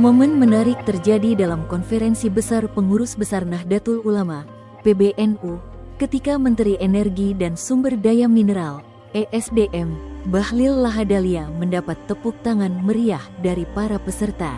Momen menarik terjadi dalam konferensi besar pengurus besar Nahdlatul Ulama, PBNU, ketika Menteri Energi dan Sumber Daya Mineral, ESDM, Bahlil Lahadalia mendapat tepuk tangan meriah dari para peserta.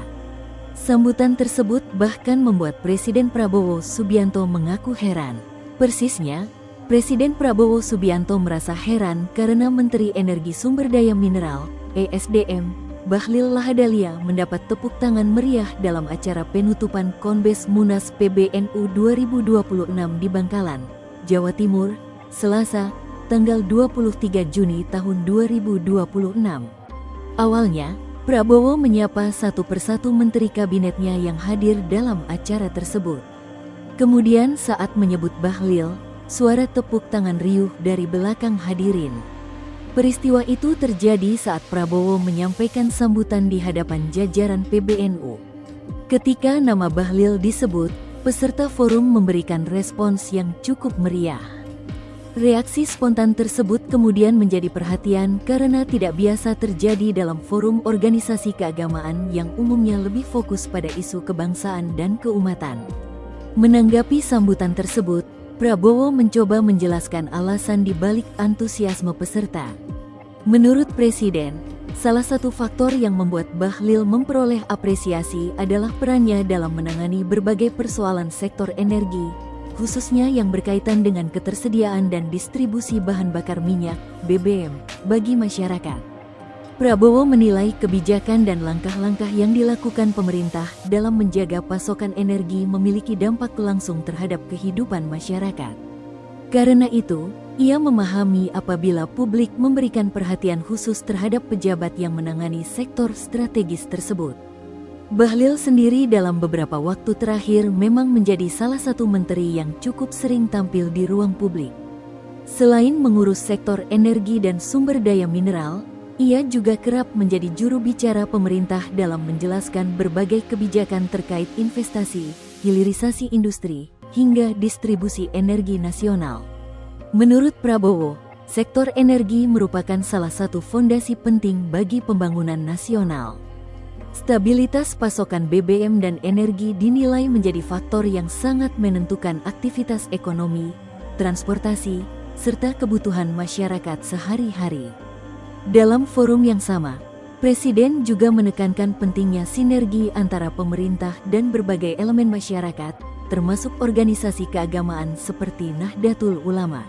Sambutan tersebut bahkan membuat Presiden Prabowo Subianto mengaku heran. Persisnya, Presiden Prabowo Subianto merasa heran karena Menteri Energi Sumber Daya Mineral, ESDM, Bahlil Lahadalia mendapat tepuk tangan meriah dalam acara penutupan Konbes Munas PBNU 2026 di Bangkalan, Jawa Timur, Selasa, tanggal 23 Juni tahun 2026. Awalnya, Prabowo menyapa satu persatu menteri kabinetnya yang hadir dalam acara tersebut. Kemudian saat menyebut Bahlil, suara tepuk tangan riuh dari belakang hadirin. Peristiwa itu terjadi saat Prabowo menyampaikan sambutan di hadapan jajaran PBNU. Ketika nama Bahlil disebut, peserta forum memberikan respons yang cukup meriah. Reaksi spontan tersebut kemudian menjadi perhatian karena tidak biasa terjadi dalam forum organisasi keagamaan yang umumnya lebih fokus pada isu kebangsaan dan keumatan. Menanggapi sambutan tersebut, Prabowo mencoba menjelaskan alasan di balik antusiasme peserta. Menurut Presiden, salah satu faktor yang membuat Bahlil memperoleh apresiasi adalah perannya dalam menangani berbagai persoalan sektor energi, khususnya yang berkaitan dengan ketersediaan dan distribusi bahan bakar minyak, BBM, bagi masyarakat. Prabowo menilai kebijakan dan langkah-langkah yang dilakukan pemerintah dalam menjaga pasokan energi memiliki dampak langsung terhadap kehidupan masyarakat. Karena itu, ia memahami apabila publik memberikan perhatian khusus terhadap pejabat yang menangani sektor strategis tersebut. Bahlil sendiri dalam beberapa waktu terakhir memang menjadi salah satu menteri yang cukup sering tampil di ruang publik. Selain mengurus sektor energi dan sumber daya mineral, ia juga kerap menjadi juru bicara pemerintah dalam menjelaskan berbagai kebijakan terkait investasi, hilirisasi industri, hingga distribusi energi nasional. Menurut Prabowo, sektor energi merupakan salah satu fondasi penting bagi pembangunan nasional. Stabilitas pasokan BBM dan energi dinilai menjadi faktor yang sangat menentukan aktivitas ekonomi, transportasi, serta kebutuhan masyarakat sehari-hari. Dalam forum yang sama, Presiden juga menekankan pentingnya sinergi antara pemerintah dan berbagai elemen masyarakat, termasuk organisasi keagamaan seperti Nahdlatul Ulama.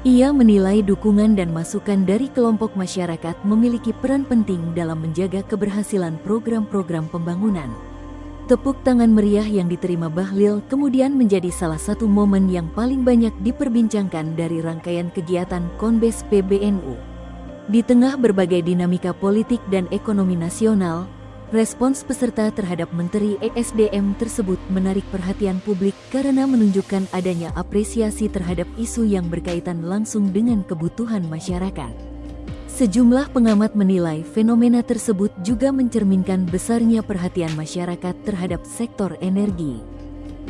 Ia menilai dukungan dan masukan dari kelompok masyarakat memiliki peran penting dalam menjaga keberhasilan program-program pembangunan. Tepuk tangan meriah yang diterima Bahlil kemudian menjadi salah satu momen yang paling banyak diperbincangkan dari rangkaian kegiatan Konbes PBNU. Di tengah berbagai dinamika politik dan ekonomi nasional, respons peserta terhadap Menteri ESDM tersebut menarik perhatian publik karena menunjukkan adanya apresiasi terhadap isu yang berkaitan langsung dengan kebutuhan masyarakat. Sejumlah pengamat menilai fenomena tersebut juga mencerminkan besarnya perhatian masyarakat terhadap sektor energi.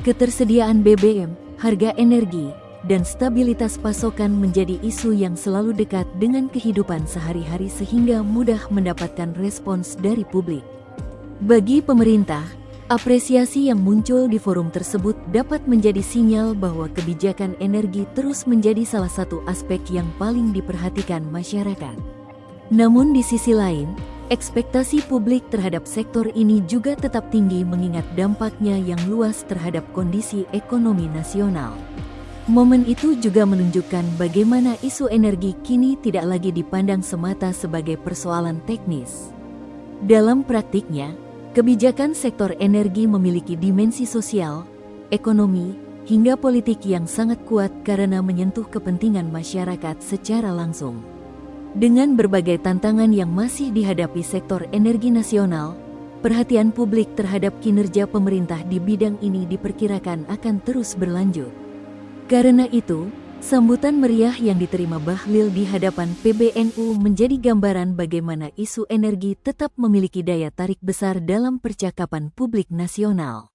Ketersediaan BBM, harga energi, dan stabilitas pasokan menjadi isu yang selalu dekat dengan kehidupan sehari-hari sehingga mudah mendapatkan respons dari publik. Bagi pemerintah, apresiasi yang muncul di forum tersebut dapat menjadi sinyal bahwa kebijakan energi terus menjadi salah satu aspek yang paling diperhatikan masyarakat. Namun di sisi lain, ekspektasi publik terhadap sektor ini juga tetap tinggi mengingat dampaknya yang luas terhadap kondisi ekonomi nasional. Momen itu juga menunjukkan bagaimana isu energi kini tidak lagi dipandang semata sebagai persoalan teknis. Dalam praktiknya, kebijakan sektor energi memiliki dimensi sosial, ekonomi, hingga politik yang sangat kuat karena menyentuh kepentingan masyarakat secara langsung. Dengan berbagai tantangan yang masih dihadapi sektor energi nasional, perhatian publik terhadap kinerja pemerintah di bidang ini diperkirakan akan terus berlanjut. Karena itu, sambutan meriah yang diterima Bahlil di hadapan PBNU menjadi gambaran bagaimana isu energi tetap memiliki daya tarik besar dalam percakapan publik nasional.